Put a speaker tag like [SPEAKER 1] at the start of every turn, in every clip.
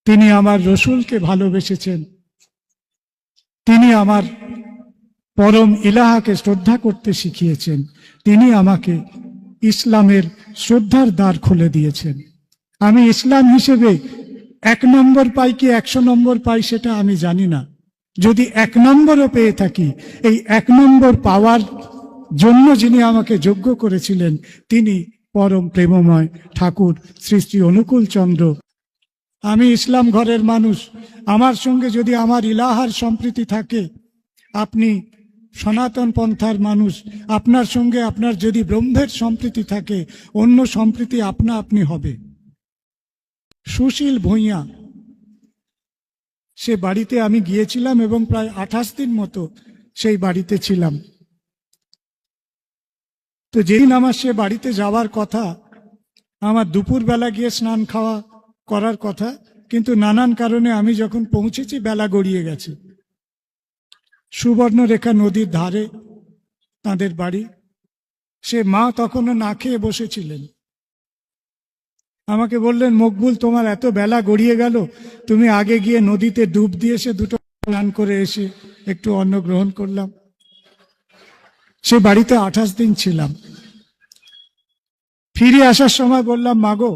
[SPEAKER 1] তিনি আমার রসুলকে ভালোবেসেছেন, তিনি আমার পরম ইলাহাকে শ্রদ্ধা করতে শিখিয়েছেন, তিনি আমাকে ইসলামের শ্রদ্ধার দ্বার খুলে দিয়েছেন। আমি ইসলাম হিসেবে 1 নম্বর পাই কি 100 নম্বর পাই সেটা আমি জানি না। যদি 1 নম্বরও পেয়ে থাকি, এই 1 নম্বর পাওয়ার জন্য যিনি আমাকে যোগ্য করেছিলেন তিনি পরম প্রেমময় ঠাকুর শ্রী শ্রী অনুকূল চন্দ্র। আমি ইসলাম ঘরের মানুষ, আমার সঙ্গে যদি আমার ইলাহার সম্প্রীতি থাকে, আপনি সনাতন পন্থার মানুষ, আপনার সঙ্গে আপনার যদি ব্রহ্মের সম্প্রীতি থাকে, অন্য সম্প্রীতি আপনা আপনি হবে। সুশীল ভূঁইয়া, সে বাড়িতে আমি গিয়েছিলাম এবং প্রায় 28 দিন মতো সেই বাড়িতে ছিলাম। তো যেদিন আমার সে বাড়িতে যাওয়ার কথা, আমার দুপুরবেলা গিয়ে স্নান খাওয়া করার কথা, কিন্তু নানান কারণে আমি যখন পৌঁছেছি বেলা গড়িয়ে গেছে। সুবর্ণরেখা নদীর ধারে তাদের বাড়ি। সে মা তখনও না খেয়ে বসেছিলেন। আমাকে বললেন, মকবুল, তোমার এত বেলা গড়িয়ে গেল, তুমি আগে গিয়ে নদীতে ডুব দিয়ে এসে 2টো স্নান করে এসে একটু অন্ন গ্রহণ করলাম। সে বাড়িতে 28 দিন ছিলাম। ফিরে আসার সময় বললাম, মাগো,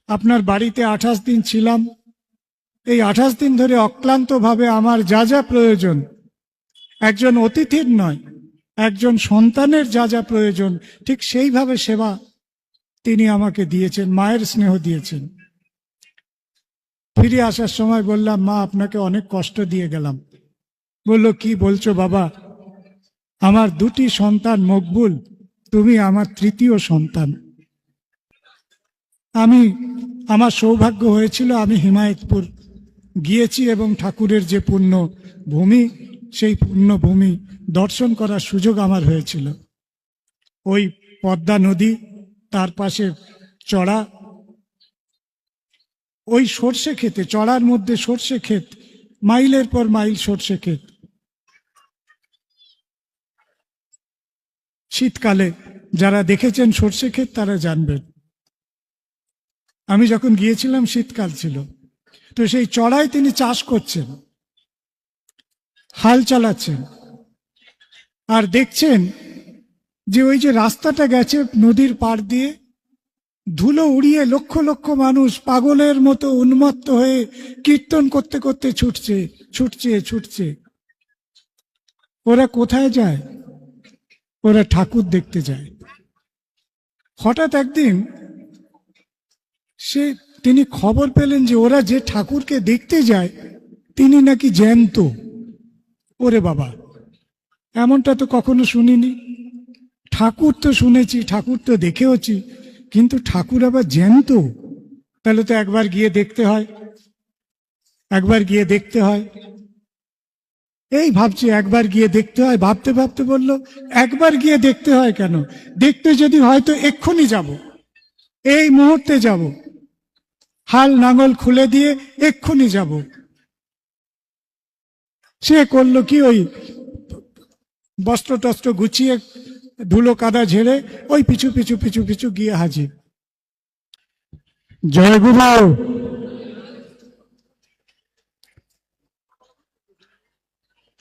[SPEAKER 1] আপনার বাড়িতে 28 দিন ছিলাম, এই 28 দিন ধরে অক্লান্তভাবে আমার যা যা প্রয়োজন, একজন অতিথির নয়, একজন সন্তানের যা যা প্রয়োজন, ঠিক সেইভাবে সেবা তিনি আমাকে দিয়েছেন, মায়ের স্নেহ দিয়েছেন। ফিরে আসার সময় বললাম, মা, আপনাকে অনেক কষ্ট দিয়ে গেলাম। বলল, কি বলছো বাবা, আমার 2টি সন্তান মকবুল, তুমি আমার 3য় সন্তান। আমার সৌভাগ্য হয়েছিল, আমি হিমায়তপুর গিয়েছি এবং ঠাকুরের যে পুণ্য ভূমি, সেই পুণ্য ভূমি দর্শন করার সুযোগ আমার হয়েছিল। ওই পদ্মা নদী, তার পাশে চড়া, ওই সর্ষে ক্ষেতে, চড়ার মধ্যে সর্ষে ক্ষেত, মাইলের পর মাইল সর্ষে ক্ষেত। শীতকালে যারা দেখেছেন সর্ষে ক্ষেত তারা জানবেন। আমি যখন গিয়েছিলাম শীতকাল ছিল, তো সেই চড়ায় তিনি চাষ করছেন, হাল চালাচ্ছেন, আর দেখছেন যে ওই যে রাস্তাটা গেছে নদীর পাড় দিয়ে, ধুলো উড়িয়ে লক্ষ লক্ষ মানুষ পাগলের মতো উন্মত্ত হয়ে কীর্তন করতে করতে ছুটছে ছুটছে ছুটছে। ওরা কোথায় যায়? ওরা ঠাকুর দেখতে যায়। হঠাৎ একদিন তিনি খবর পেলেন যে ওরা যে ঠাকুরকে দেখতে যায় তিনি নাকি জ্যান্ত। ওরে বাবা, এমনটা তো কখনো শুনিনি। ঠাকুর তো শুনেছি, ঠাকুর তো দেখেওছি, কিন্তু ঠাকুর আবার জ্যান্ত? তাহলে তো একবার গিয়ে দেখতে হয়, একবার গিয়ে দেখতে হয়। এই ভাবছি একবার গিয়ে দেখতে হয়, ভাবতে ভাবতে বলল, একবার গিয়ে দেখতে হয় কেন? দেখতে যদি হয় তো এক্ষুনি যাব, এই মুহূর্তে যাব, হাল নাঙল খুলে দিয়ে এক্ষুনি যাব। সে করলো কি, ওই বস্ত্র টস্ত্র গুছিয়ে ধুলো কাদা ঝেড়ে ওই পিছু পিছু পিছু পিছু গিয়ে হাজির। জয় গুরু।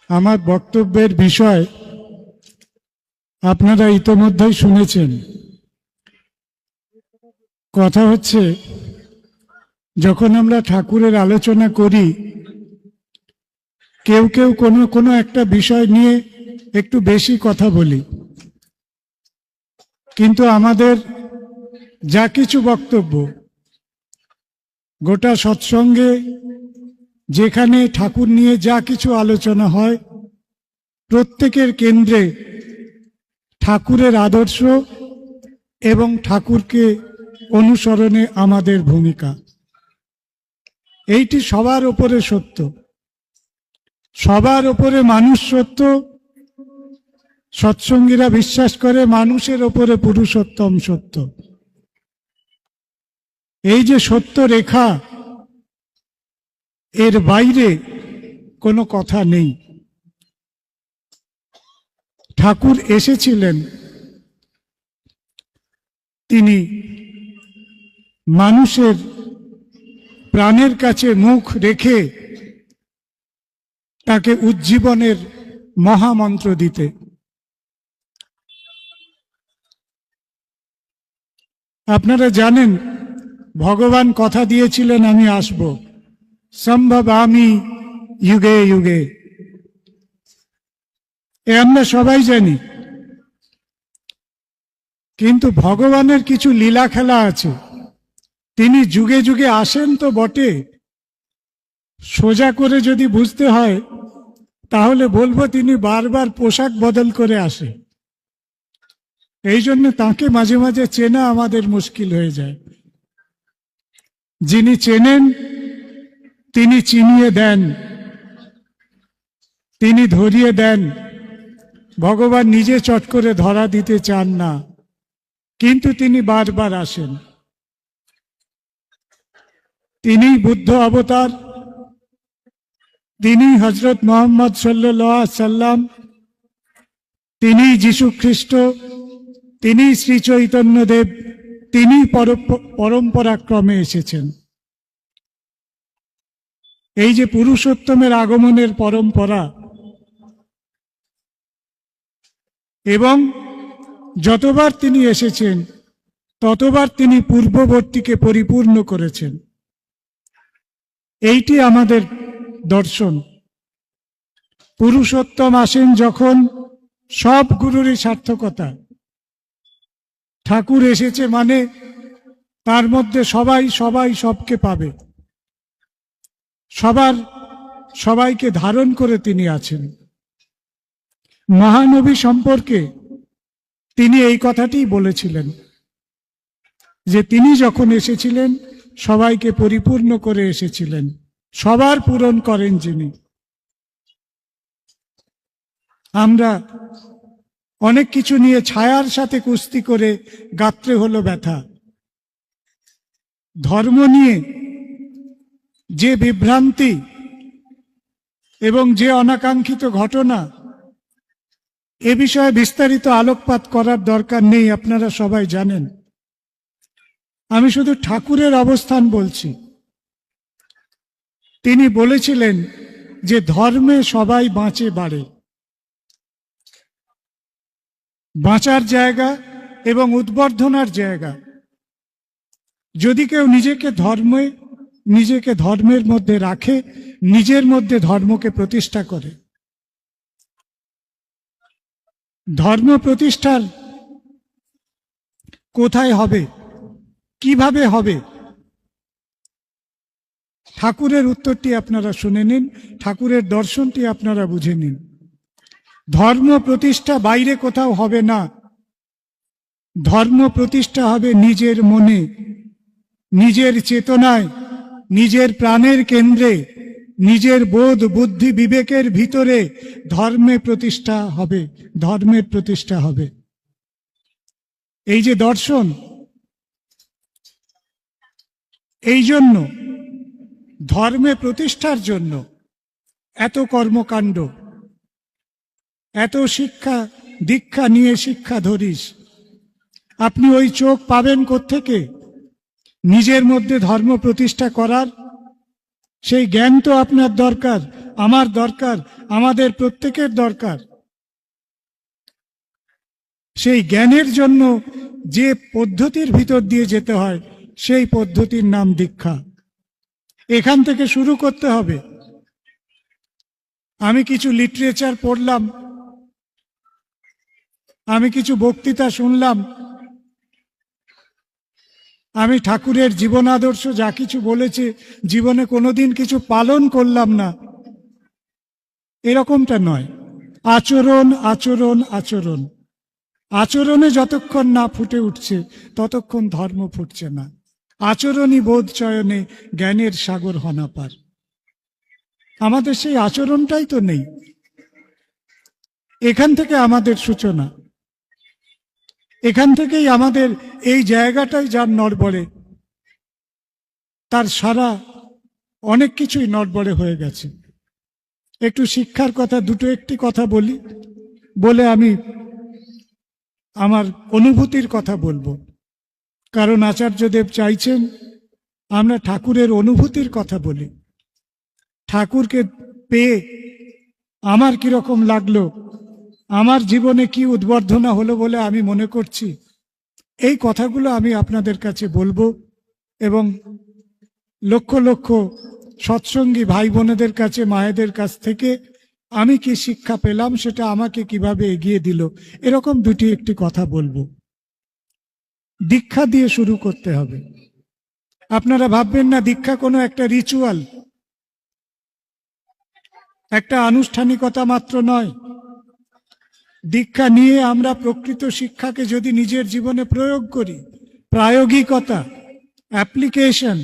[SPEAKER 1] আমার বক্তব্যের বিষয় আপনারা ইতোমধ্যেই শুনেছেন। কথা হচ্ছে, যখন আমরা ঠাকুরের আলোচনা করি, কেউ কেউ কোনো একটা বিষয় নিয়ে একটু বেশি কথা বলি, কিন্তু আমাদের যা কিছু বক্তব্য, গোটা সৎসঙ্গে যেখানে ঠাকুর নিয়ে যা কিছু আলোচনা হয়, প্রত্যেকের কেন্দ্রে ঠাকুরের আদর্শ এবং ঠাকুরকে অনুসরণে আমাদের ভূমিকা। এইটি সবার উপরে সত্য, সবার উপরে মানুষ সত্য। সৎসঙ্গীরা বিশ্বাস করে মানুষের ওপরে পুরুষোত্তম সত্য। এই যে সত্য রেখা, এর বাইরে কোনো কথা নেই। ঠাকুর এসেছিলেন, তিনি মানুষের প্রাণের কাছে মুখ রেখে তাকে উজ্জীবনের মহামন্ত্র দিতে। আপনারা জানেন ভগবান কথা দিয়েছিলেন আমি আসব, সম্ভব আমি যুগে যুগে, এ আমরা সবাই জানি। কিন্তু ভগবানের কিছু লীলা খেলা আছে। তিনি যুগে যুগে আসেন তো বটে, সোজা করে যদি বুঝতে হয় তাহলে বলবো তিনি বারবার পোশাক বদল করে আসে। এই জন্য তাকে মাঝে মাঝে চেনা আমাদের মুশকিল হয়ে যায়। যিনি চেনেন তিনি চিনিয়ে দেন, তিনি ধরিয়ে দেন। ভগবান নিজে চট করে ধরা দিতে চান না, কিন্তু তিনি বারবার আসেন। তিনি বুদ্ধ অবতার, তিনি হযরত মুহাম্মদ সাল্লাল্লাহু আলাইহি সাল্লাম, তিনি যীশু খ্রিস্ট, তিনি শ্রী চৈতন্যদেব, তিনি পরম্পরাক্রমে এসেছেন। এই যে পুরুষোত্তমের আগমনের পরম্পরা, এবং যতবার তিনি এসেছেন ততবার তিনি পূর্ববর্তীকে পরিপূর্ণ করেছেন। এইটি আমাদের দর্শন। পুরুষোত্তম আসেন যখন সব গুরুরই সার্থকতা। ঠাকুর এসেছে মানে তার মধ্যে সবাই সবাই সবকে পাবে, সবাইকে ধারণ করে তিনি আছেন। মহানবী সম্পর্কে তিনি এই কথাটি বলেছিলেন যে তিনি যখন এসেছিলেন সবাইকে পরিপূর্ণ করে এসেছিলেন, সবার পূরণ করেন যিনি। আমরা অনেক কিছু নিয়ে ছায়ার সাথে কুস্তি করে গাত্রে হলো ব্যথা। ধর্ম নিয়ে যে বিভ্রান্তি এবং যে অনাকাঙ্ক্ষিত ঘটনা, এ বিষয়ে বিস্তারিত আলোকপাত করার দরকার নেই, আপনারা সবাই জানেন। আমি শুধু ঠাকুরের অবস্থান বলছি। তিনি বলেছিলেন যে ধর্মে সবাই বাঁচে বাড়ে। বাঁচার জায়গা এবং উদ্বর্ধনার জায়গা। যদি কেউ নিজেকে ধর্মের মধ্যে রাখে, নিজের মধ্যে ধর্মকে প্রতিষ্ঠা করে, ধর্ম প্রতিষ্ঠার কোথায় হবে, কিভাবে হবে, ঠাকুরের উত্তরটি আপনারা শুনে নিন, ঠাকুরের দর্শনটি আপনারা বুঝে নিন। ধর্ম প্রতিষ্ঠা বাইরে কোথাও হবে না। ধর্ম প্রতিষ্ঠা হবে নিজের মনে, নিজের চেতনায়, নিজের প্রাণের কেন্দ্রে, নিজের বোধ বুদ্ধি বিবেকের ভিতরে ধর্মের প্রতিষ্ঠা হবে। এই যে দর্শন, এই জন্য ধর্মে প্রতিষ্ঠার জন্য এত কর্মকাণ্ড, এত শিক্ষা দীক্ষা নিয়ে শিক্ষা ধরিস। আপনি ওই চোখ পাবেন কোত্থেকে? নিজের মধ্যে ধর্ম প্রতিষ্ঠা করার সেই জ্ঞান তো আপনার দরকার, আমার দরকার, আমাদের প্রত্যেকের দরকার। সেই জ্ঞানের জন্য যে পদ্ধতির ভিতর দিয়ে যেতে হয়, সেই পদ্ধতির নাম দীক্ষা। এখান থেকে শুরু করতে হবে। আমি কিছু লিটারেচার পড়লাম, আমি কিছু বক্তৃতা শুনলাম, আমি ঠাকুরের জীবন আদর্শ যা কিছু বলেছে জীবনে কোনোদিন কিছু পালন করলাম না, এরকমটা নয়। আচরণ আচরণ আচরণ, আচরণে যতক্ষণ না ফুটে উঠছে ততক্ষণ ধর্ম ফুটছে না। আচরণই বোধ চয়নে জ্ঞানের সাগর হনাপার। আমাদের সেই আচরণটাই তো নেই। এখান থেকে আমাদের সূচনা, এখান থেকেই আমাদের এই জায়গাটাই যার নড়বড়ে, তার সারা অনেক কিছুই নড়বড়ে হয়ে গেছে। একটু শিক্ষার কথা, একটি কথা বলি, বলে আমি আমার অনুভূতির কথা বলবো। কারণ আচার্যদেব চাইছেন আমরা ঠাকুরের অনুভূতির কথা বলি। ঠাকুরকে পেয়ে আমার কিরকম লাগলো, আমার জীবনে কি উদ্বর্ধনা হলো বলে আমি মনে করছি, এই কথাগুলো আমি আপনাদের কাছে বলবো। এবং লক্ষ লক্ষ সৎসঙ্গী ভাই বোনেদের কাছে, মায়েদের কাছ থেকে আমি কি শিক্ষা পেলাম, সেটা আমাকে কিভাবে এগিয়ে দিল, এরকম একটি কথা বলবো। দীক্ষা দিয়ে শুরু করতে হবে। আপনারা ভাববেন না দীক্ষা কোনো একটা রিচুয়াল, একটা আনুষ্ঠানিকতা মাত্র নয়। দীক্ষা নিয়ে আমরা প্রকৃত শিক্ষাকে যদি নিজের জীবনে প্রয়োগ করি, প্রায়োগিকতা, অ্যাপ্লিকেশন,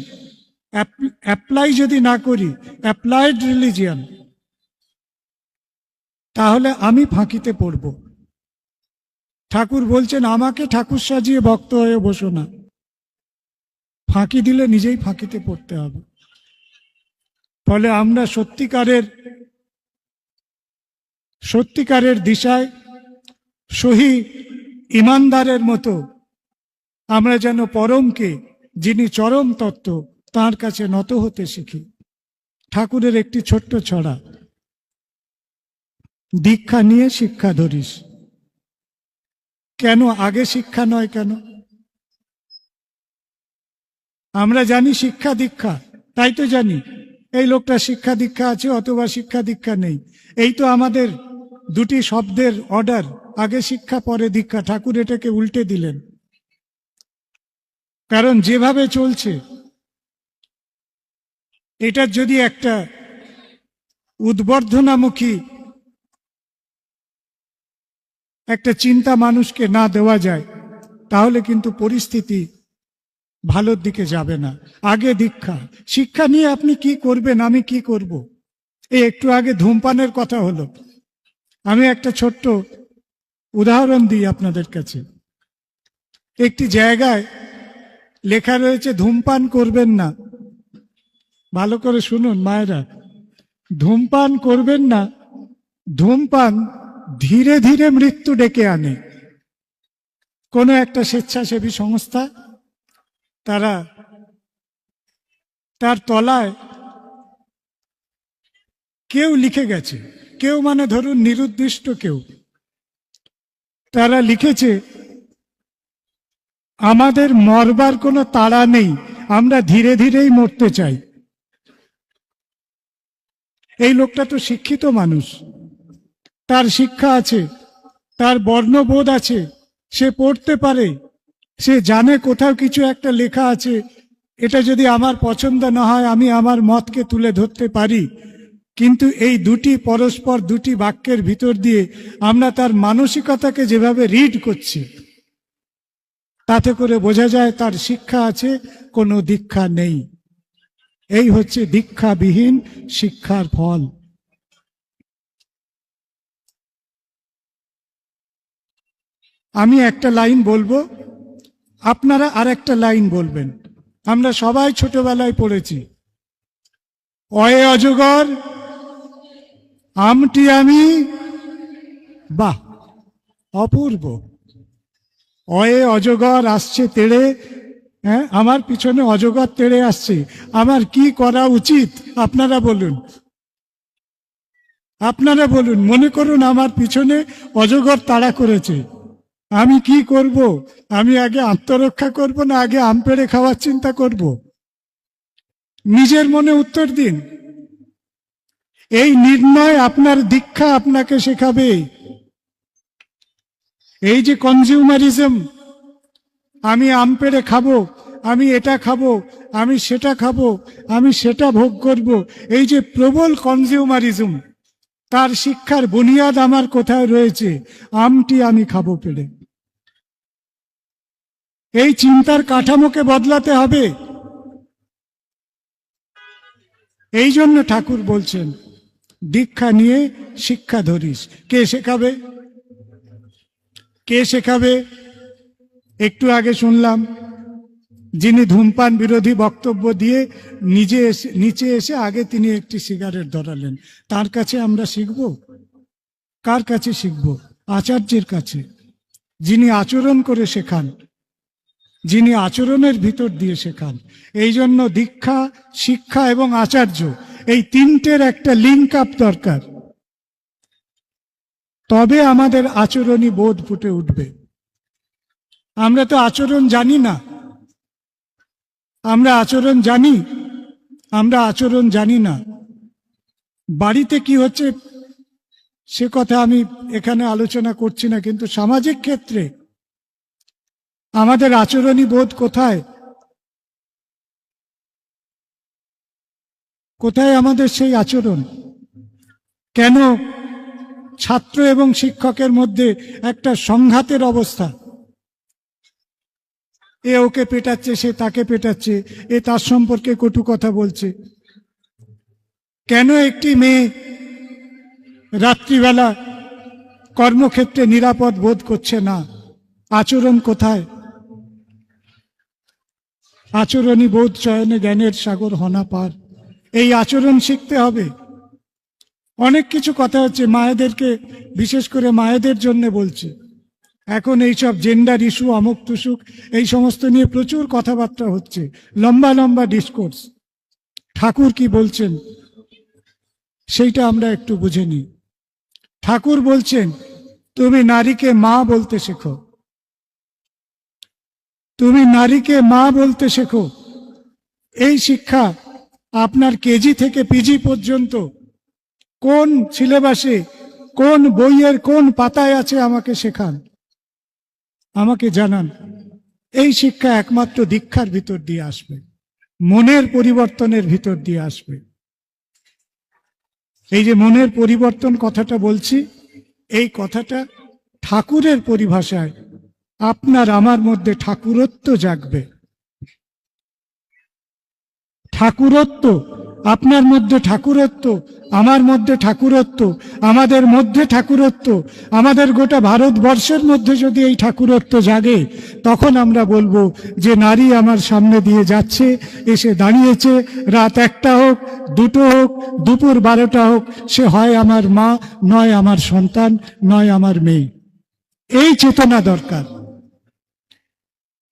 [SPEAKER 1] অ্যাপ্লাই যদি না করি, অ্যাপ্লাইড রিলিজিয়ান, তাহলে আমি ফাঁকিতে পড়ব। ঠাকুর বলছেন আমাকে ঠাকুর সাজিয়ে ভক্ত হয়ে বসো না। ফাঁকি দিলে নিজেই ফাঁকিতে পড়তে হবে। ফলে আমরা সত্যিকারের দিশায় সহি ইমানদারের মতো আমরা যেন পরমকে, যিনি চরম তত্ত্ব, তার কাছে নত হতে শিখি। ঠাকুরের একটি ছোট্ট ছড়া, দীক্ষা নিয়ে শিক্ষা ধরিস। কেন আগে শিক্ষা নয় কেন? আমরা জানি শিক্ষা দীক্ষা, তাই তো জানি এই লোকটা শিক্ষা দীক্ষা আছে অথবা শিক্ষা দীক্ষা নেই। এই তো আমাদের দুটি শব্দের অর্ডার, আগে শিক্ষা পরে দীক্ষা। ঠাকুর এটাকে উল্টে দিলেন। কারণ যেভাবে চলছে, এটার যদি একটা উদ্বর্ধনামুখী একটা চিন্তা মানুষকে না দেওয়া যায়, তাহলে কিন্তু পরিস্থিতি ভালোর দিকে যাবে না। আগে দীক্ষা। শিক্ষা নিয়ে আপনি কি করবেন, আমি কি করব? এই একটু আগে ধূমপানের কথা হলো, আমি একটা ছোট্ট উদাহরণ দিই আপনাদের কাছে। একটি জায়গায় লেখা রয়েছে ধূমপান করবেন না। ভালো করে শুনুন মায়েরা, ধূমপান করবেন না। ধূমপান ধীরে ধীরে মৃত্যু ডেকে আনে। কোনো একটা স্বেচ্ছাসেবী সংস্থা, তারা তার তলায় কেউ লিখে গেছে, কেউ মানে ধরুন নিরুদ্দিষ্ট কেউ, তারা লিখেছে আমাদের মরবার কোনো তাড়া নেই, আমরা ধীরে ধীরেই মরতে চাই। এই লোকটা তো শিক্ষিত মানুষ, তার শিক্ষা আছে, তার বর্ণবোধ আছে, সে পড়তে পারে, সে জানে কোথাও কিছু একটা লেখা আছে, এটা যদি আমার পছন্দ না হয় আমি আমার মতকে তুলে ধরতে পারি। কিন্তু এই পরস্পর দুটি বাক্যের ভিতর দিয়ে আমরা তার মানসিকতাকে যেভাবে রিড করছি, তাতে করে বোঝা যায় তার শিক্ষা আছে, কোনো দীক্ষা নেই। এই হচ্ছে দীক্ষাবিহীন শিক্ষার ফল। আমি একটা লাইন বলবো, আপনারা আর একটা লাইন বলবেন। আমরা সবাই ছোটবেলায় পড়েছি, অয়ে অজগর আমটি আমি। বাহ, অপূর্ব। অয়ে অজগর আসছে তেড়ে, হ্যাঁ, আমার পিছনে অজগর তেড়ে আসছে, আমার কি করা উচিত? আপনারা বলুন, আপনারা বলুন। মনে করুন আমার পিছনে অজগর তাড়া করেছে, আমি কি করব? আমি আগে আত্মরক্ষা করব না আগে আম পেড়ে খাওয়ার চিন্তা করব? নিজের মনে উত্তর দিন। এই নির্ণয় আপনার দীক্ষা আপনাকে শেখাবে। এই যে কনজিউমারিজম, আমি আম পেড়ে খাবো, আমি এটা খাবো, আমি সেটা খাবো, আমি সেটা ভোগ করব, এই যে প্রবল কনজিউমারিজম, তার শিক্ষার বুনিয়াদ আমার কোথায় রয়েছে? আমটি আমি খাবো পেড়ে। এই চিন্তার কাঠামোকে বদলাতে হবে। এই জন্য ঠাকুর বলছেন দীক্ষা নিয়ে শিক্ষা ধরিস। কে শেখাবে? কে শেখাবে? একটু আগে শুনলাম, যিনি ধূমপান বিরোধী বক্তব্য দিয়ে নিচে এসে আগে তিনি একটি সিগারেট ধরালেন, তার কাছে আমরা শিখব? কার কাছে শিখব? আচার্যের কাছে, যিনি আচরণ করে শেখান। যিনি আচরণের ভিতর দিয়ে শেখান। এই জন্য দীক্ষা, শিক্ষা এবং আচার্য, এই তিনটের একটা লিঙ্ক আপ দরকার, তবে আমাদের আচরণী বোধ ফুটে উঠবে। আমরা তো আচরণ জানি না। আমরা আচরণ জানি না। বাড়িতে কি হচ্ছে সে কথা আমি এখানে আলোচনা করছি না, কিন্তু সামাজিক ক্ষেত্রে আমাদের আচরণী বোধ কোথায়? কোথায় আমাদের সেই আচরণ? কেন ছাত্র এবং শিক্ষকের মধ্যে একটা সংঘাতের অবস্থা? এ ওকে পেটাচ্ছে, সে তাকে পেটাচ্ছে, এ তার সম্পর্কে কটু কথা বলছে। কেন একটি মেয়ে রাত্রিবেলা কর্মক্ষেত্রে নিরাপদ বোধ করছে না? আচরণ কোথায়? আচরণী বোধ চয়নে জ্ঞানের সাগর হনা পার। এই আচরণ শিখতে হবে। অনেক কিছু কথা হচ্ছে, মায়েদেরকে, বিশেষ করে মায়েদের জন্য বলছি। এখন এইসব জেন্ডার ইস্যু, অমুক তুসুক, এই সমস্ত নিয়ে প্রচুর কথাবার্তা হচ্ছে, লম্বা লম্বা ডিসকোর্স। ঠাকুর কি বলছেন সেইটা আমরা একটু বুঝে নিই। ঠাকুর বলছেন, তুমি নারীকে মা বলতে শেখো, তুমি নারীকে মা বলতে শেখো। এই শিক্ষা আপনার কেজি থেকে পিজি পর্যন্ত কোন সিলেবাসে, কোন বইয়ের কোন পাতায় আছে আমাকে শেখান, আমাকে জানান। এই শিক্ষা একমাত্র দীক্ষার ভিতর দিয়ে আসবে, মনের পরিবর্তনের ভিতর দিয়ে আসবে। এই যে মনের পরিবর্তন কথাটা বলছি, এই কথাটা ঠাকুরের পরিভাষায় আপনার আমার মধ্যে ঠাকুরত্ব জাগবে। ঠাকুরত্ব, আপনার মধ্যে ঠাকুরত্ব, আমার মধ্যে ঠাকুরত্ব, আমাদের মধ্যে ঠাকুরত্ব, আমাদের গোটা ভারতবর্ষের মধ্যে যদি এই ঠাকুরত্ব জাগে, তখন আমরা বলবো যে নারী আমার সামনে দিয়ে যাচ্ছে, এসে দাঁড়িয়েছে, রাত 1টা হোক, 2টো হোক, দুপুর 12টা হোক, সে হয় আমার মা, নয় আমার সন্তান, নয় আমার মেয়ে। এই চেতনা দরকার।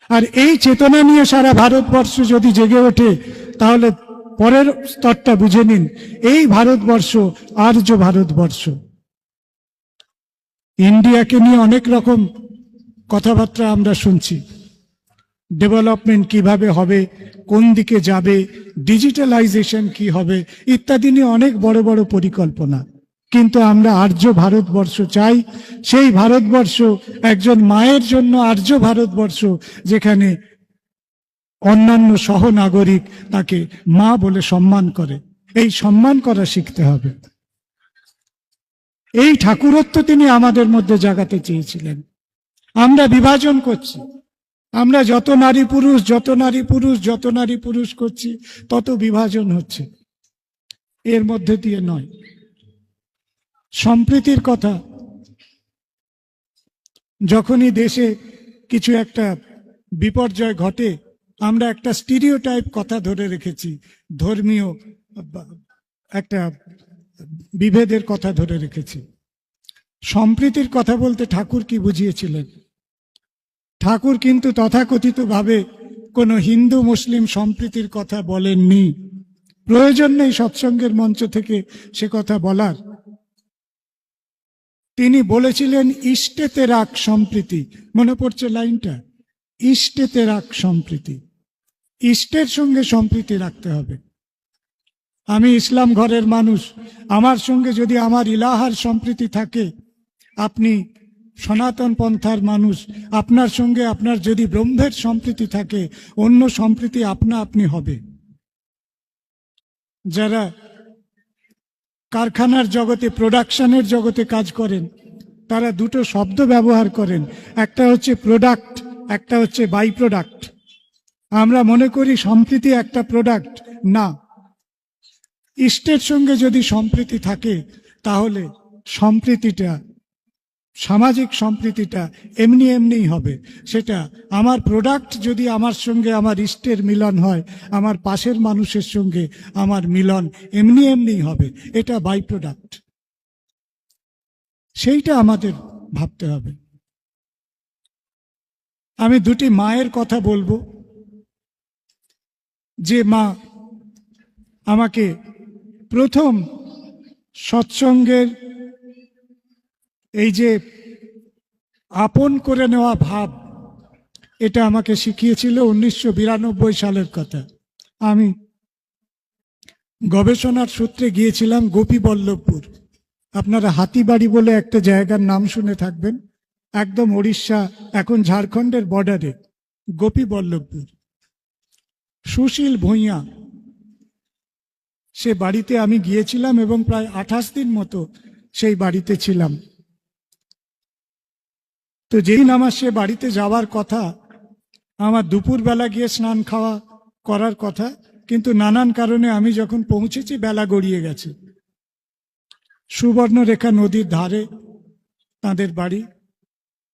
[SPEAKER 1] আর এই চেতনা নিয়ে সারা ভারতবর্ষ যদি জেগে ওঠে, তাহলে পরের স্তরটা বুঝে নিন, এই ভারতবর্ষ আর্য ভারতবর্ষ। ইন্ডিয়াকে নিয়ে অনেক রকম কথাবার্তা আমরা শুনছি, ডেভেলপমেন্ট কিভাবে হবে, কোন দিকে যাবে, ডিজিটালাইজেশন কি হবে, ইত্যাদি নিয়ে অনেক বড় বড় পরিকল্পনা। কিন্তু আমরা আর্য ভারতবর্ষ চাই, সেই ভারতবর্ষ একজন মায়ের জন্য আর্য ভারতবর্ষ, যেখানে অন্যান্য সহনাগরিক তাকে মা বলে সম্মান করে। এই সম্মান করা শিখতে হবে। এই ঠাকুরত্ব তিনি আমাদের মধ্যে জাগাতে চেয়েছিলেন। আমরা বিভাজন করছি, আমরা যত নারী পুরুষ, যত নারী পুরুষ, যত নারী পুরুষ করছি, তত বিভাজন হচ্ছে। এর মধ্যে দিয়ে নয়। সম্প্রীতির কথা, যখনই দেশে কিছু একটা বিপর্যয় ঘটে, আমরা একটা স্টিরিওটাইপ কথা ধরে রেখেছি, ধর্মীয় একটা বিভেদের কথা ধরে রেখেছি। সম্প্রীতির কথা বলতে ঠাকুর কি বুঝিয়েছিলেন? ঠাকুর কিন্তু তথাকথিতভাবে কোনো হিন্দু মুসলিম সম্প্রীতির কথা বলেননি। প্রয়োজন নেই সৎসঙ্গের মঞ্চ থেকে সে কথা বলার। তিনি বলেছিলেন, ইষ্টেতে রাখ সম্প্রীতি। মনে পড়ছে লাইনটা? ইষ্টেতে রাখ সম্প্রীতি। ইষ্টের সঙ্গে সম্প্রীতি রাখতে হবে। আমি ইসলাম ঘরের মানুষ, আমার সঙ্গে যদি আমার ইলাহার সম্প্রীতি থাকে, আপনি সনাতন পন্থার মানুষ, আপনার সঙ্গে আপনার যদি ব্রহ্মের সম্প্রীতি থাকে, অন্য সম্প্রীতি আপনা আপনি হবে। যারা কারখানার জগতে, প্রোডাকশনের জগতে কাজ করেন, তারা দুটো শব্দ ব্যবহার করেন, একটা হচ্ছে প্রোডাক্ট, একটা হচ্ছে বাই প্রোডাক্ট। আমরা মনে করি সম্প্রীতি একটা প্রোডাক্ট, না। ইষ্টের সঙ্গে যদি সম্প্রীতি থাকে, তাহলে সম্প্রীতিটা, সামাজিক সম্প্রীতিটা এমনি এমনিই হবে। সেটা আমার প্রোডাক্ট যদি আমার সঙ্গে আমার ইষ্টের মিলন হয়, আমার পাশের মানুষের সঙ্গে আমার মিলন এমনি এমনিই হবে। এটা বাই প্রোডাক্ট। সেইটা আমাদের ভাবতে হবে। আমি দুটি মায়ের কথা বলবো, যে মা আমাকে প্রথম সৎসঙ্গের এই যে আপন করে নেওয়া ভাব, এটা আমাকে শিখিয়েছিল 1992 সালের কথা। আমি গবেষণার সূত্রে গিয়েছিলাম গোপীবল্লভপুর। আপনারা হাতিবাড়ি বলে একটা জায়গার নাম শুনে থাকবেন, একদম ওড়িশা, এখন ঝাড়খণ্ডের বর্ডারে গোপীবল্লভপুর। সুশীল ভূঁইয়া, সে বাড়িতে আমি গিয়েছিলাম এবং প্রায় 28 দিন মতো সেই বাড়িতে ছিলাম। তো যেদিন আমার সে বাড়িতে যাওয়ার কথা, আমার দুপুরবেলা গিয়ে স্নান খাওয়া করার কথা, কিন্তু নানান কারণে আমি যখন পৌঁছেছি বেলা গড়িয়ে গেছে। সুবর্ণরেখা নদীর ধারে তাদের বাড়ি।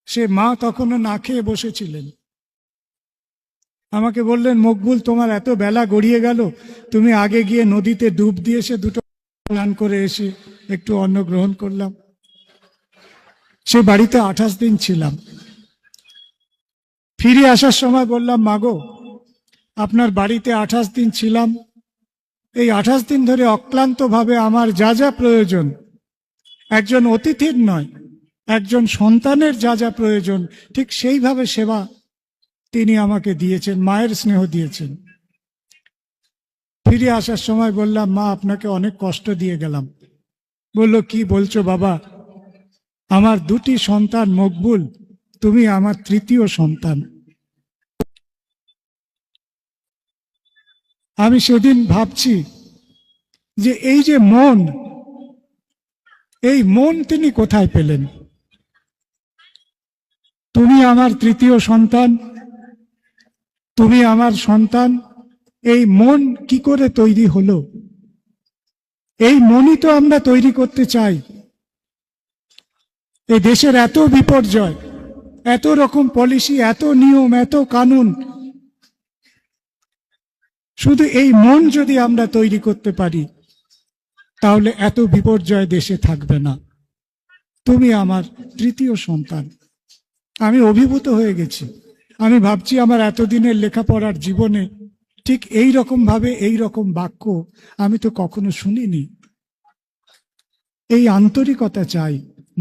[SPEAKER 1] সে মা তখনও না খেয়ে বসেছিলেন। আমাকে বললেন, মকবুল, তোমার এত বেলা গড়িয়ে গেল, তুমি আগে গিয়ে নদীতে ডুব দিয়ে এসে দুটো স্নান করে এসে একটু অন্ন গ্রহণ করলাম। সে বাড়িতে 28 দিন ছিলাম। ফিরে আসার সময় বললাম, মাগো, আপনার বাড়িতে 28 দিন ছিলাম, এই 28 দিন ধরে অক্লান্তভাবে আমার যা যা প্রয়োজন, একজন অতিথির নয়, একজন সন্তানের যা যা প্রয়োজন, ঠিক সেইভাবে সেবা তিনি আমাকে দিয়েছেন, মায়ের স্নেহ দিয়েছেন। ফিরে আসার সময় বললাম, মা, আপনাকে অনেক কষ্ট দিয়ে গেলাম। বলল, কি বলছো বাবা, আমার দুটি সন্তান মকবুল, তুমি আমার তৃতীয় সন্তান। আমি সেদিন ভাবছি যে এই যে মন, এই মন তিনি কোথায় পেলেন? তুমি আমার তৃতীয় সন্তান, তুমি আমার সন্তান, এই মন কি করে তৈরি হলো? এই মনই তো আমরা তৈরি করতে চাই। এই দেশের এত বিপর্যয়, এত রকম পলিসি, এত নিয়ম, এত কানুন, শুধু এই মন যদি আমরা তৈরি করতে পারি, তাহলে এত বিপর্যয় দেশে থাকবে না। তুমি আমার তৃতীয় সন্তান। আমি অভিভূত হয়ে গেছি। আমি ভাবছি, আমার এতদিনের লেখাপড়ার জীবনে ঠিক এই রকম ভাবে এই রকম বাক্য আমি তো কখনো শুনিনি। এই আন্তরিকতা চাই।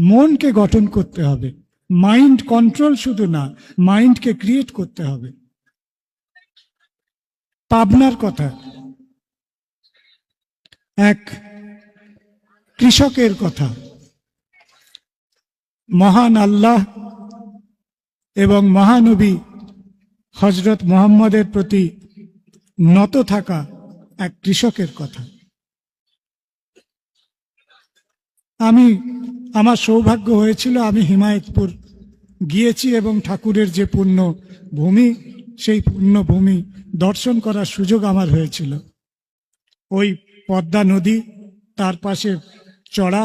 [SPEAKER 1] মনকে গঠন করতে হবে, মাইন্ড কন্ট্রোল শুধু না, মাইন্ডকে ক্রিয়েট করতে হবে। পাবনার কথা, এক কৃষকের কথা। মহান আল্লাহ এবং মহানবী হযরত মুহাম্মদের প্রতি নত থাকা এক কৃষকের কথা। আমার সৌভাগ্য হয়েছিল, আমি হিমায়তপুর গিয়েছি এবং ঠাকুরের যে পুণ্য ভূমি, সেই পুণ্য ভূমি দর্শন করার সুযোগ আমার হয়েছিল। ওই পদ্মা নদী, তার পাশে চড়া,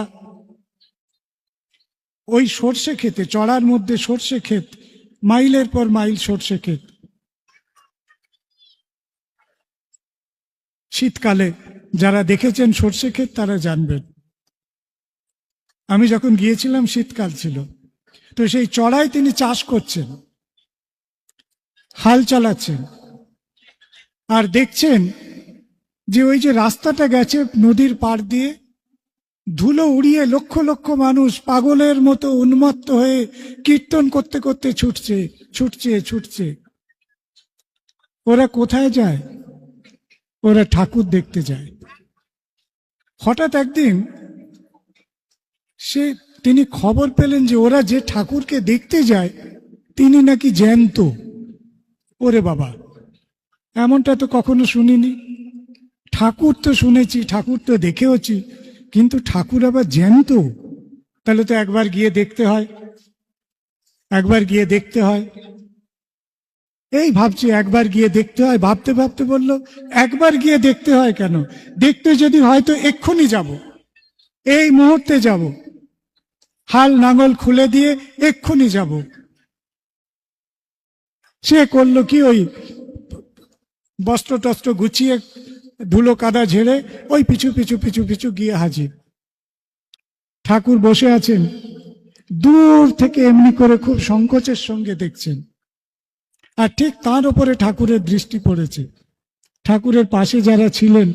[SPEAKER 1] ওই সর্ষে ক্ষেতে, চড়ার মধ্যে সর্ষে ক্ষেত, মাইলের পর মাইল সর্ষে ক্ষেত। শীতকালে যারা দেখেছেন সর্ষে ক্ষেত তারা জানবেন। আমি যখন গিয়েছিলাম শীতকাল ছিল, তো সেই চড়ায় তিনি চাষ করছেন, হাল চালাচ্ছেন, আর দেখছেন যে ওই যে রাস্তাটা গেছে নদীর পাড় দিয়ে, ধুলো উড়িয়ে লক্ষ লক্ষ মানুষ পাগলের মতো উন্মত্ত হয়ে কীর্তন করতে করতে ছুটছে ছুটছে ছুটছে। ওরা কোথায় যায়? ওরা ঠাকুর দেখতে যায়। হঠাৎ একদিন তিনি খবর পেলেন যে ওরা যে ঠাকুরকে দেখতে যায় তিনি নাকি জ্যান্ত। ওরে বাবা, এমনটা তো কখনো শুনিনি। ঠাকুর তো শুনেছি, ঠাকুর তো দেখেওছি, কিন্তু ঠাকুর আবার জ্যান্ত? তাহলে তো একবার গিয়ে দেখতে হয়, একবার গিয়ে দেখতে হয়। এই ভাবছি একবার গিয়ে দেখতে হয়, ভাবতে ভাবতে বলল, একবার গিয়ে দেখতে হয় কেন? দেখতে যদি হয় তো এক্ষুনি যাব, এই মুহূর্তে যাব, হাল নাঙল খুলে দিয়ে এক্ষুনি যাব। সে করলো কি, ওই বস্ত্র টস্ত্র গুছিয়ে ধুলো কাদা ঝেড়ে ওই পিছু পিছু পিছু পিছু গিয়ে হাজির। ঠাকুর বসে আছেন, দূর থেকে এমনি করে খুব সংকোচের সঙ্গে দেখছেন। আর ঠিক তার উপরে ঠাকুরের দৃষ্টি পড়েছে। ঠাকুরের পাশে যারা ছিলেন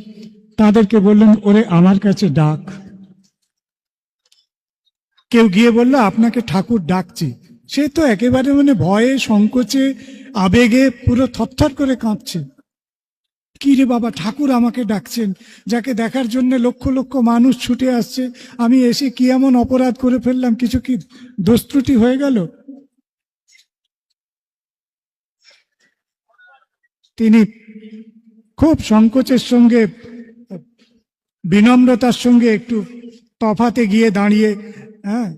[SPEAKER 1] তাদেরকে বললেন, ওরে আমার কাছে ডাক। কেউ গিয়ে বলল, আপনাকে ঠাকুর ডাকছে। সে তো একেবারে ভয়ে সংকোচে আবেগে পুরো থরথর করে কাঁপছে। কি রে বাবা, ঠাকুর আমাকে ডাকছেন, যাকে দেখার জন্য লক্ষ লক্ষ মানুষ ছুটে আসছে, আমি এসে কি এমন অপরাধ করে ফেললাম, কিছু কি দোষ ত্রুটি হয়ে গেল? তিনি খুব সংকোচের সঙ্গে বিনম্রতার সঙ্গে একটু তফাতে গিয়ে দাঁড়িয়ে, হ্যাঁ,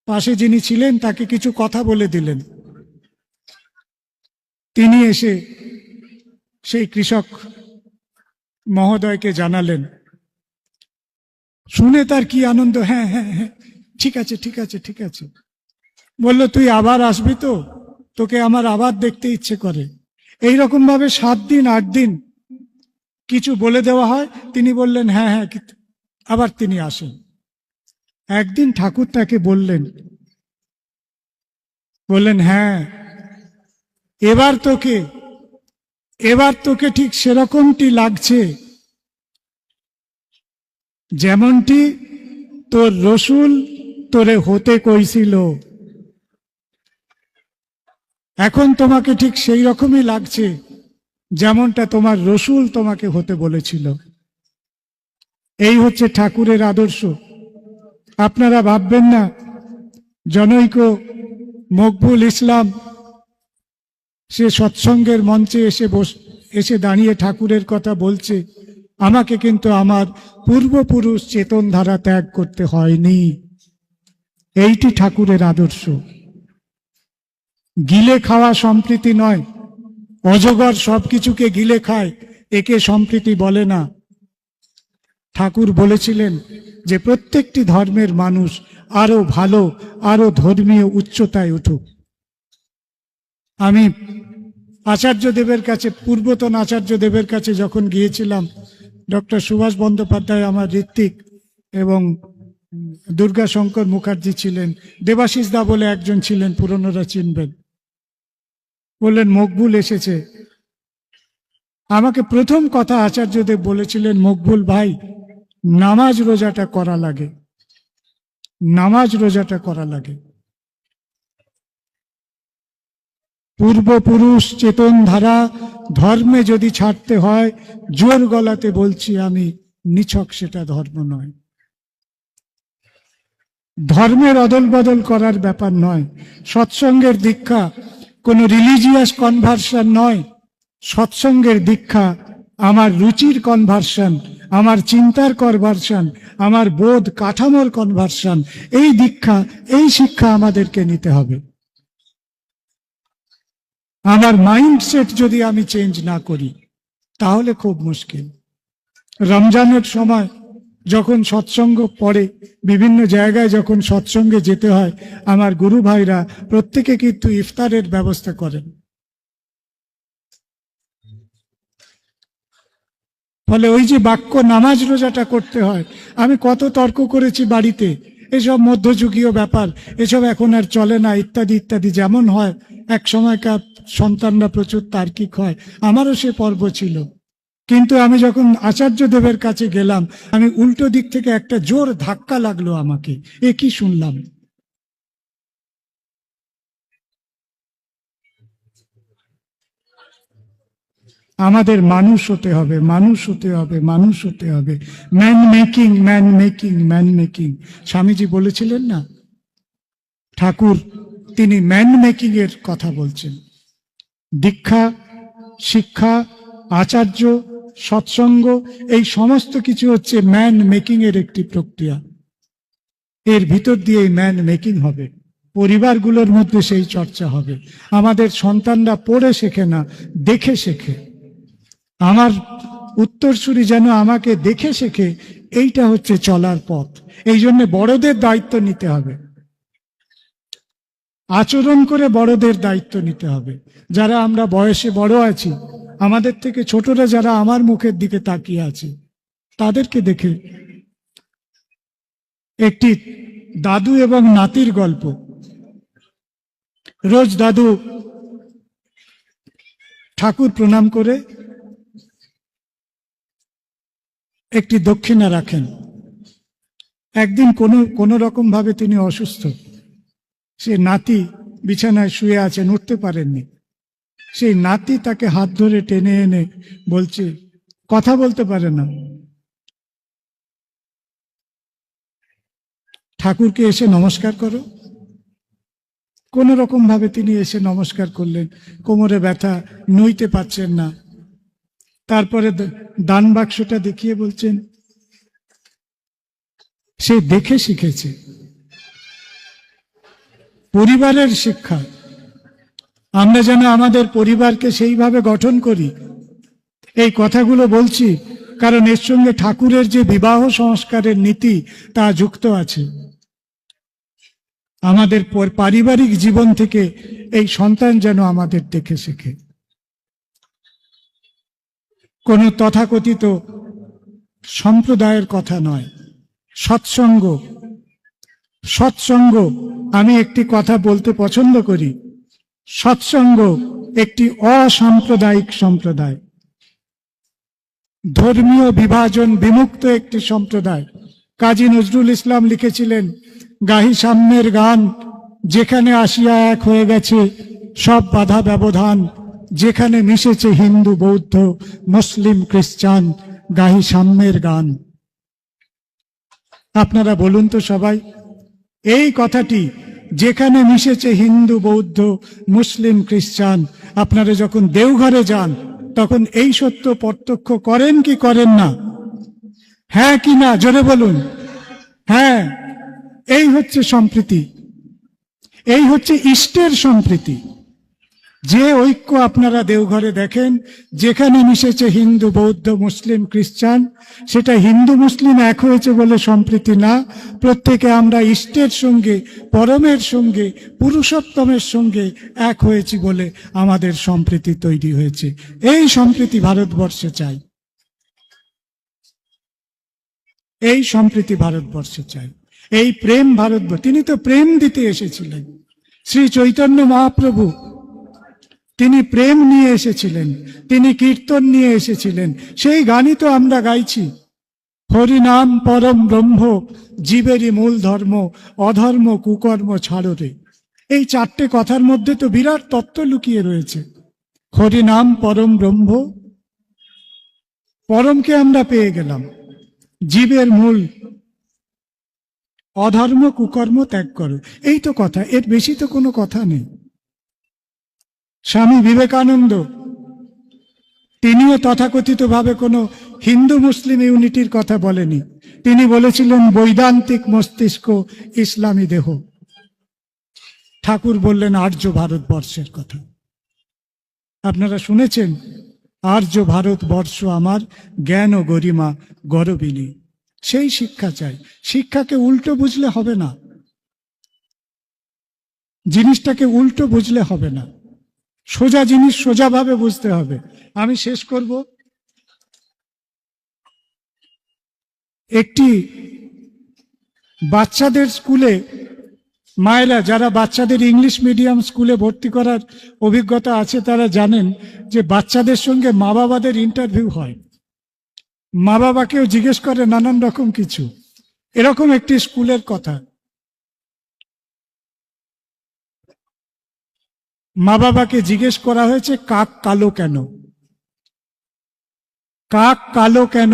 [SPEAKER 1] পাশে যিনি ছিলেন তাকে কিছু কথা বলে দিলেন। তিনি এসে সেই কৃষক মহোদয়কে জানালেন। শুনে তার কি আনন্দ! হ্যাঁ হ্যাঁ হ্যাঁ, ঠিক আছে ঠিক আছে ঠিক আছে। বলল, তুই আবার আসবি তো, তোকে আমার আবার দেখতে ইচ্ছে করে। এইরকম ভাবে 7 দিন 8 দিন কিছু বলে দেওয়া হয়। তিনি বললেন, হ্যাঁ হ্যাঁ, আবার তিনি আসেন। একদিন ঠাকুর তাকে বললেন, হ্যাঁ, এবার তোকে ঠিক সেরকমটি লাগছে যেমনটি তোর রসুল তোরে হতে কইছিল। এখন তোমাকে ঠিক সেই রকমই লাগছে যেমনটা তোমার রসুল তোমাকে হতে বলেছিল। এই হচ্ছে ঠাকুরের আদর্শ। আপনারা ভাববেন না জনৈক মকবুল ইসলাম সে সৎসঙ্গের মঞ্চে এসে দাঁড়িয়ে ঠাকুরের কথা বলছে। আমাকে কিন্তু আমার পূর্বপুরুষ চেতন ধারা ত্যাগ করতে হয়নি। এইটি ঠাকুরের আদর্শ। গিলে খাওয়া সম্প্রীতি নয়। অজগর সবকিছুকে গিলে খায়, একে সম্প্রীতি বলে না। ঠাকুর বলেছিলেন যে প্রত্যেকটি ধর্মের মানুষ আরো ভালো, আরো ধর্মীয় উচ্চতায় উঠুক। আমি আচার্যদেবের কাছে, পূর্বতন আচার্যদেবের কাছে যখন গিয়েছিলাম, ডক্টর সুভাষ বন্দ্যোপাধ্যায় আমার ঋত্বিক এবং দুর্গাশঙ্কর মুখার্জি ছিলেন, দেবাশিস দা বলে একজন ছিলেন, পুরনোরা চিনবেন। বললেন, মকবুল এসেছে। আমাকে প্রথম কথা আচার্যদেব বলেছিলেন, মকবুল ভাই, নামাজ রোজাটা করা লাগে, নামাজ রোজাটা করা লাগে। পূর্বপুরুষ চেতন ধারা ধর্মে যদি ছাড়তে হয়, জোর গলাতে বলছি আমি, নিছক সেটা ধর্ম নয়। ধর্মের অদল বদল করার ব্যাপার নয়। সৎসঙ্গের দীক্ষা কোনো রিলিজিয়াস কনভার্সন নয়। সৎসঙ্গের দীক্ষা আমার রুচির কনভার্সন, আমার চিন্তার কনভার্সন, আমার বোধ কাঠামোর কনভার্সন। এই দীক্ষা, এই শিক্ষা আমাদেরকে নিতে হবে। আমার মাইন্ডসেট যদি আমি চেঞ্জ না করি তাহলে খুব মুশকিল। রমজানের সময় যখন সৎসঙ্গ পড়ে, বিভিন্ন জায়গায় যখন সৎসঙ্গে যেতে হয়, আমার গুরু ভাইরা প্রত্যেকে কিন্তু ইফতারের ব্যবস্থা করেন। ফলে ওই যে বাক্য নামাজ রোজাটা করতে হয়, আমি কত তর্ক করেছি বাড়িতে, এসব মধ্যযুগীয় ব্যাপার, এসব এখন আর চলে না, ইত্যাদি ইত্যাদি। যেমন হয় এক সময়কার সন্তানরা প্রচুর তার্কিক হয়, আমারও সে পর্ব ছিল। কিন্তু আমি যখন আচার্যদেবের কাছে গেলাম, আমি উল্টো দিক থেকে একটা জোর ধাক্কা লাগলো আমাকে। এ কি শুনলাম! আমাদের মানুষ হতে হবে, মানুষ হতে হবে, মানুষ হতে হবে। Man making, man making, man making. Swamiji বলেছিলেন না, ঠাকুর তিনি ম্যান মেকিং এর কথা বলছেন। দীক্ষা, শিক্ষা, আচার্য, সৎসঙ্গ, এই সমস্ত কিছু হচ্ছে ম্যান মেকিং এর একটি প্রক্রিয়া। এর ভিতর দিয়ে ম্যান মেকিং হবে। পরিবারগুলোর মধ্যে সেই চর্চা হবে। আমাদের সন্তানরা পড়ে শেখে না, দেখে শেখে। আমার উত্তরসূরি যেন আমাকে দেখে শেখে, এইটা হচ্ছে চলার পথ। এই জন্য বড়দের দায়িত্ব নিতে হবে, আচরণ করে বড়দের দায়িত্ব নিতে হবে। যারা আমরা বয়সে বড় আছি, আমাদের থেকে ছোটরা যারা আমার মুখের দিকে তাকিয়ে আছে, তাদেরকে দেখে। একটি দাদু এবং নাতির গল্প। রোজ দাদু ঠাকুর প্রণাম করে একটি দক্ষিণা রাখেন। একদিন কোনো রকম ভাবে তিনি অসুস্থ, সে নাতি বিছানায় শুয়ে আছেন, উঠতে পারেননি। সেই নাতি তাকে হাত ধরে টেনে এনে বলছে, কথা বলতে পারে না, ঠাকুরকে এসে নমস্কার করো। কোন রকম ভাবে তিনি এসে নমস্কার করলেন, কোমরে ব্যথা, নইতে পারছেন না। তারপরে দান বাক্সটা দেখিয়ে বলছেন, সে দেখে শিখেছে। পরিবারের শিক্ষা, আমরা যেন আমাদের পরিবারকে সেইভাবে গঠন করি। এই কথাগুলো বলছি কারণ এর সঙ্গে ঠাকুরের যে বিবাহ সংস্কারের নীতি তা যুক্ত আছে। আমাদের পারিবারিক জীবন থেকে এই সন্তান যেন আমাদের দেখে শেখে। কোন তথাকথিত সম্প্রদায়ের কথা নয়, সৎসঙ্গ। সৎসঙ্গ, আমি একটি কথা বলতে পছন্দ করি, সৎসঙ্গ একটি অসাম্প্রদায়িক সম্প্রদায়, ধর্মীয় বিভাজন বিমুক্ত একটি সম্প্রদায়। কাজী নজরুল ইসলাম লিখেছিলেন, গাহি সাম্যের গান, যেখানে আসিয়া এক হয়ে গেছে সব বাধা ব্যবধান, যেখানে মিশেছে হিন্দু বৌদ্ধ মুসলিম খ্রিস্টান, গাহি সাম্যের গান। আপনারা বলুন তো সবাই, এই কথাটি যেখানে মিশেছে হিন্দু বৌদ্ধ মুসলিম খ্রিস্টান, আপনারা যখন দেওঘরে যান তখন এই সত্য প্রত্যক্ষ করেন কি করেন না? হ্যাঁ কি না, জোরে বলুন। হ্যাঁ, এই হচ্ছে সম্প্রীতি, এই হচ্ছে ইষ্টের সম্প্রীতি। যে ঐক্য আপনারা দেওঘরে দেখেন, যেখানে মিশেছে হিন্দু বৌদ্ধ মুসলিম খ্রিস্টান, সেটা হিন্দু মুসলিম এক হয়েছে বলে সম্প্রীতি না, প্রত্যেকে আমরা ইষ্টের সঙ্গে, পরমের সঙ্গে, পুরুষোত্তমের সঙ্গে এক হয়েছি বলে আমাদের সম্প্রীতি তৈরি হয়েছে। এই সম্প্রীতি ভারতবর্ষে চাই, এই সম্প্রীতি ভারতবর্ষে চাই, এই প্রেম ভারতবর্ষ। তিনি তো প্রেম দিতে এসেছিলেন। শ্রী চৈতন্য মহাপ্রভু তিনি প্রেম নিয়ে এসেছিলেন, তিনি কীর্তন নিয়ে এসেছিলেন। সেই গানই তো আমরা গাইছি, হরিনাম পরম ব্রহ্ম, জীবেরই মূল ধর্ম, অধর্ম কুকর্ম ছাড়ো রে। এই চারটে কথার মধ্যে তো বিরাট তত্ত্ব লুকিয়ে রয়েছে। হরিনাম পরম ব্রহ্ম, পরমকে আমরা পেয়ে গেলাম, জীবের মূল, অধর্ম কুকর্ম ত্যাগ করো, এই তো কথা, এর বেশি তো কোনো কথা নেই। স্বামী বিবেকানন্দ তিনিও তথাকথিত ভাবে কোনো হিন্দু মুসলিম ইউনিটির কথা বলেনি, তিনি বলেছিলেন বৈদান্তিক মস্তিষ্ক ইসলামী দেহ। ঠাকুর বললেন আর্য ভারতবর্ষের কথা। আপনারা শুনেছেন, আর্য ভারতবর্ষ আমার জ্ঞান ও গরিমা গরবিনী। সেই শিক্ষা চাই। শিক্ষাকে উল্টো বুঝলে হবে না, জিনিসটাকে উল্টো বুঝলে হবে না, সোজা জিনিস সোজাভাবে বুঝতে হবে। আমি শেষ করব, একটি বাচ্চাদের স্কুলে, মায়েরা যারা বাচ্চাদের ইংলিশ মিডিয়াম স্কুলে ভর্তি করার অভিজ্ঞতা আছে তারা জানেন যে বাচ্চাদের সঙ্গে মা বাবাদের ইন্টারভিউ হয়, মা বাবাকেও জিজ্ঞেস করে নানান রকম কিছু। এরকম একটি স্কুলের কথা, মা বাবাকে জিজ্ঞেস করা হয়েছে কাক কালো কেন, কাক কালো কেন?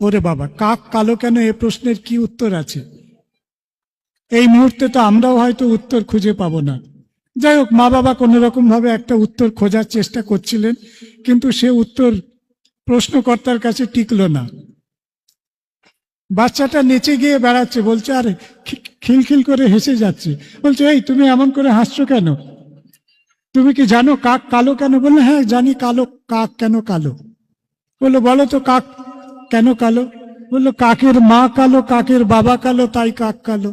[SPEAKER 1] ওরে বাবা, কাক কালো কেন, এ প্রশ্নের কি উত্তর আছে? এই মুহূর্তে তো আমরাও হয়তো উত্তর খুঁজে পাবো না। যাই হোক, মা বাবা কোনো রকম ভাবে একটা উত্তর খোঁজার চেষ্টা করছিলেন, কিন্তু সে উত্তর প্রশ্নকর্তার কাছে টিকলো না। বাচ্চাটা নেচে গিয়ে বেড়াচ্ছে, বলছে, আরে খিলখিল করে হেসে যাচ্ছে, বলছে এই তুমি এমন করে হাসছো কেন, তুমি কি জানো কাক কালো কেন? বললো হ্যাঁ জানি, কালো, কাক কেন কালো? বললো বলো তো কাক কেন কালো? বললো কাকের মা কালো, কাকের বাবা কালো, তাই কাক কালো।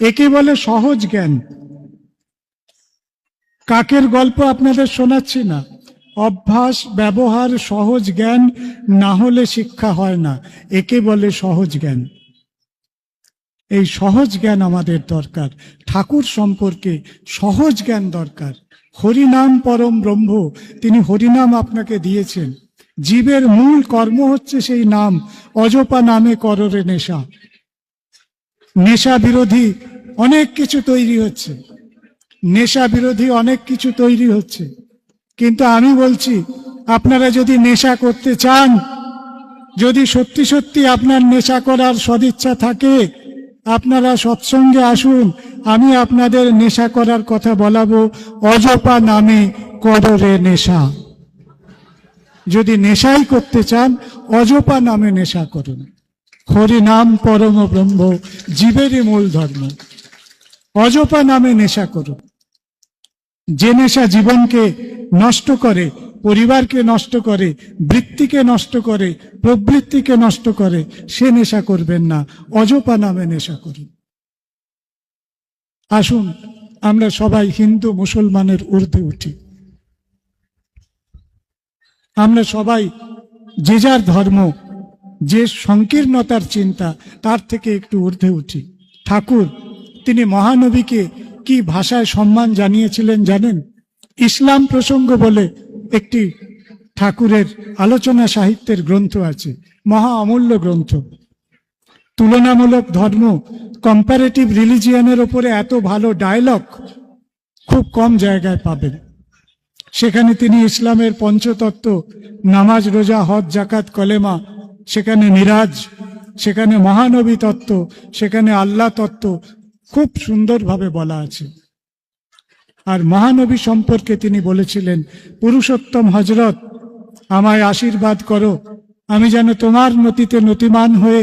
[SPEAKER 1] একে বলে সহজ জ্ঞান। কাকের গল্প আপনাদের শোনাচ্ছি না, অভ্যাস ব্যবহার সহজ জ্ঞান না হলে শিক্ষা হয় না, একে বলে সহজ জ্ঞান। এই সহজ জ্ঞান আমাদের দরকার। ঠাকুর সম্পর্কে সহজ জ্ঞান দরকার। হরিনাম পরম ব্রহ্ম, তিনি হরিনাম আপনাকে দিয়েছেন। জীবের মূল কর্ম হচ্ছে সেই নাম। অজপা নামে কররে নেশা। নেশা বিরোধী অনেক কিছু তৈরি হচ্ছে, নেশা বিরোধী অনেক কিছু তৈরি হচ্ছে। কিন্তু আমি বলছি, আপনারা যদি নেশা করতে চান, যদি সত্যি সত্যি আপনার নেশা করার সদিচ্ছা থাকে, আপনারা সৎসঙ্গে আসুন। আমি আপনাদের নেশা করার কথা বলাবো। অজপা নামে কররে নেশা। যদি নেশাই করতে চান, অজপা নামে নেশা করুন। হরি নাম পরম ব্রহ্ম, জীবেরই মূল ধর্ম। অজপা নামে নেশা করুন। যে নেশা জীবনকে নষ্ট করে, পরিবারকে নষ্ট করে, বৃত্তিকে নষ্ট করে, প্রবৃত্তিকে নষ্ট করে, সে নেশা করবেন না। অজপা নামে নেশা করুন। আসুন আমরা সবাই হিন্দু মুসলমানের ঊর্ধ্বে উঠি। আমরা সবাই যে যার ধর্ম, যে সংকীর্ণতার চিন্তা, তার থেকে একটু ঊর্ধ্বে উঠি। ঠাকুর তিনি মহানবীকে কি ভাষায় সম্মান জানিয়েছিলেন জানেন? ইসলাম প্রসঙ্গ বলে একটি ঠাকুরের আলোচনা সাহিত্যের গ্রন্থ আছে, মহা অমূল্য গ্রন্থ। তুলনামূলক ধর্ম, কম্পারেটিভ রিলিজিয়ানের ওপরে এত ভালো ডায়লগ খুব কম জায়গায় পাবেন। সেখানে তিনি ইসলামের পঞ্চতত্ত্ব, নামাজ, রোজা, হজ, জাকাত, কলেমা, সেখানে মিরাজ, সেখানে মহানবী তত্ত্ব, সেখানে আল্লাহ তত্ত্ব খুব সুন্দরভাবে বলা আছে। আর মহানবী সম্পর্কে তিনি বলেছিলেন, পুরুষোত্তম হজরত, আমায় আশীর্বাদ করো, আমি যেন তোমার নতিতে নতিমান হয়ে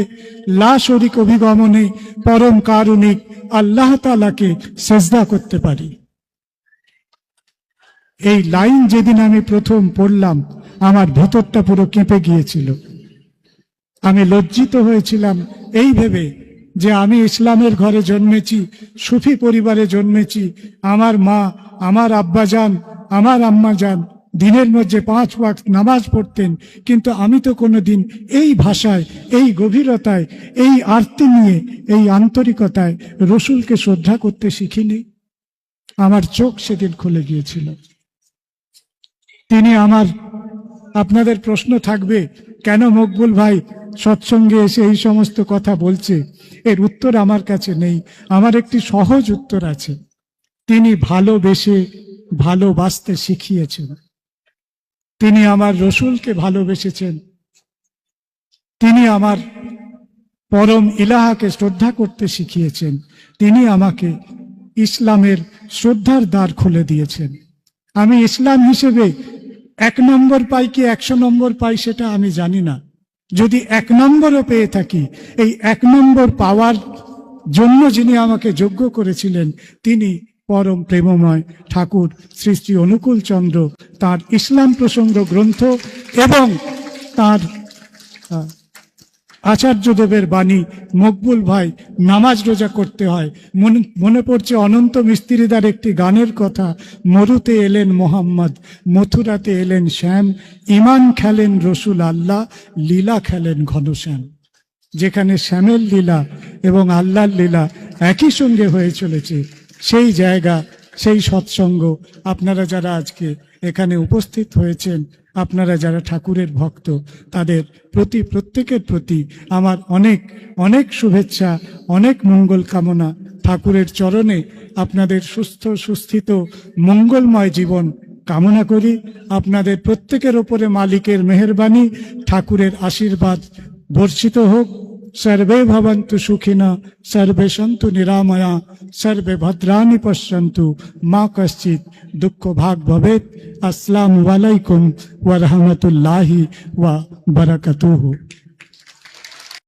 [SPEAKER 1] লা শরীক অভিগমনে পরম কারুণিক আল্লাহ তাআলাকে সেজদা করতে পারি। এই লাইন যেদিন আমি প্রথম পড়লাম, আমার ভেতরটা পুরো কেঁপে গিয়েছিল। আমি লজ্জিত হয়েছিলাম এই ভেবে যে আমি ইসলামের ঘরে জন্মেছি, সুফি পরিবারে জন্মেছি। আমার মা, আমার আব্বাজান, আমার আম্মাজান দিনের মধ্যে 5 ওয়াক্ত নামাজ পড়তেন, কিন্তু আমি তো কোনোদিন এই ভাষায়, এই গভীরতায়, এই আরতি নিয়ে, এই আন্তরিকতায় রসুলকে শ্রদ্ধা করতে শিখিনি। আমার চোখ সেদিন খুলে গিয়েছিল। তিনি আমার, আপনাদের প্রশ্ন থাকবে কেন মকবুল ভাই সৎসঙ্গে এসে এই সমস্ত কথা বলছে? এর উত্তর আমার কাছে নেই, আমার একটি সহজ উত্তর আছে। তিনি ভালোবেসে ভালোবাসতে শিখিয়েছেন। তিনি আমার রসুলকে ভালোবেসেছেন। তিনি আমার পরম ইলাহাকে শ্রদ্ধা করতে শিখিয়েছেন। তিনি আমাকে ইসলামের শ্রদ্ধার দ্বার খুলে দিয়েছেন। আমি ইসলাম হিসেবে 1 নম্বর পাই কি 100 নম্বর পাই সেটা আমি জানি না। যদি 1 নম্বরও পেয়ে থাকি, এই 1 নম্বর পাওয়ার জন্য যিনি আমাকে যোগ্য করেছিলেন, তিনি পরম প্রেমময় ঠাকুর শ্রী শ্রী অনুকূল চন্দ্র। তার ইসলাম প্রসঙ্গ গ্রন্থ এবং তার আচার্যদেবের বাণী, মকবুল ভাই নামাজ রোজা করতে হয়। মনে পড়ছে অনন্ত মিস্ত্রিদার একটি গানের কথা, মরুতে এলেন মোহাম্মদ, মথুরাতে এলেন শ্যাম, ইমান খেলেন রসুল আল্লাহ, লীলা খেলেন ঘনশ্যাম। যেখানে শ্যামের লীলা এবং আল্লাহর লীলা একই সঙ্গে হয়ে চলেছে, সেই জায়গা, সেই সৎসঙ্গ। আপনারা যারা আজকে এখানে উপস্থিত হয়েছেন, আপনারা যারা ঠাকুরের ভক্ত, তাদের প্রতি, প্রত্যেকের প্রতি আমার অনেক অনেক শুভেচ্ছা, অনেক মঙ্গল কামনা। ঠাকুরের চরণে আপনাদের সুস্থ সুস্থিত মঙ্গলময় জীবন কামনা করি। আপনাদের প্রত্যেকের ওপরে মালিকের মেহেরবানি, ঠাকুরের আশীর্বাদ বর্ষিত হোক। सर्वे भवन्तु सुखिनः, सर्वे सन्तु निरामया, सर्वे भद्राणि पश्यन्तु, मा कश्चित् दुःखभाग् भवेत्। अस्सलामु अलैकुम व रहमतुल्लाहि व बरकतुहु।